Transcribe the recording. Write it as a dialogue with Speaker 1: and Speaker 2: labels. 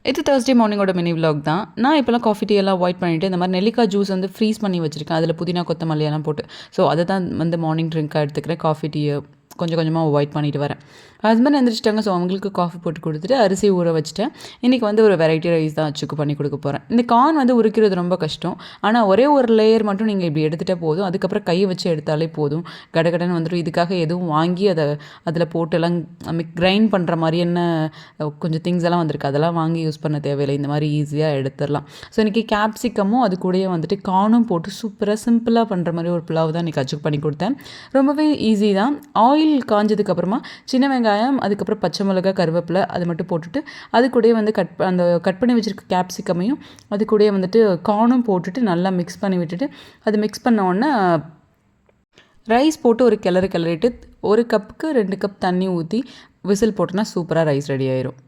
Speaker 1: இது Thursday மார்னிங்கோட mini vlog தான். நான் இப்போலாம் காஃபி டீ எல்லாம் அவாய்ட் பண்ணிவிட்டு இந்த மாதிரி நெல்லிக்காய் ஜூஸ் வந்து ஃப்ரீஸ் பண்ணி வச்சுருக்கேன். அதில் புதினா கொத்தமல்லி எல்லாம் போட்டு. ஸோ அதை தான் வந்து மார்னிங் ட்ரிங்காக எடுத்துக்கிறேன். காஃபி டீயை கொஞ்சம் கொஞ்சமாக அவாய்ட் பண்ணிட்டு வரேன். ஹஸ்பண்ட் எந்திரிச்சிட்டாங்க. ஸோ அவங்களுக்கு காஃபி போட்டு கொடுத்துட்டு அரிசி ஊற வச்சுட்டேன். இன்றைக்கி வந்து ஒரு வெரைட்டி ரைஸ் தான் அச்சுக்கு பண்ணி கொடுக்க போகிறேன். இந்த கார்ன் வந்து உரிக்கிறது ரொம்ப கஷ்டம். ஆனால் ஒரே ஒரு லேயர் மட்டும் நீங்கள் இப்படி எடுத்துகிட்டே போதும். அதுக்கப்புறம் கையை வச்சு எடுத்தாலே போதும். கடகடன்னு வந்துடும். இதுக்காக எதுவும் வாங்கி அதை அதில் போட்டுலாம் கிரைண்ட் பண்ணுற மாதிரி என்ன கொஞ்சம் திங்ஸ் எல்லாம் வந்திருக்கு. அதெல்லாம் வாங்கி யூஸ் பண்ண தேவையில்லை. இந்த மாதிரி ஈஸியாக எடுத்துடலாம். ஸோ இன்றைக்கி கேப்சிகமும் அது கூடயே வந்துட்டு கார்னும் போட்டு சூப்பராக சிம்பிளாக பண்ணுற மாதிரி ஒரு புலாவ் தான் இன்றைக்கி அச்சுக்கு பண்ணி கொடுத்தேன். ரொம்பவே ஈஸி தான். ஆயில் காஞ்சதுக்கப்புறமா சின்ன வெங்காயம், அதுக்கப்புறம் பச்சை மிளகாய், கருவேப்பிலை அது மட்டும் போட்டுட்டு அது கூடயே வந்து கட் பண்ணி வச்சுருக்க கேப்சிகமையும் அது கூடயே வந்துட்டு கார்னும் போட்டுட்டு நல்லா மிக்ஸ் பண்ணி விட்டுட்டு அது மிக்ஸ் பண்ண உடனே ரைஸ் போட்டு ஒரு கிளறிட்டு 1 கப்புக்கு 2 கப் தண்ணி ஊற்றி விசில் போட்டோன்னா சூப்பராக ரைஸ் ரெடி ஆயிரும்.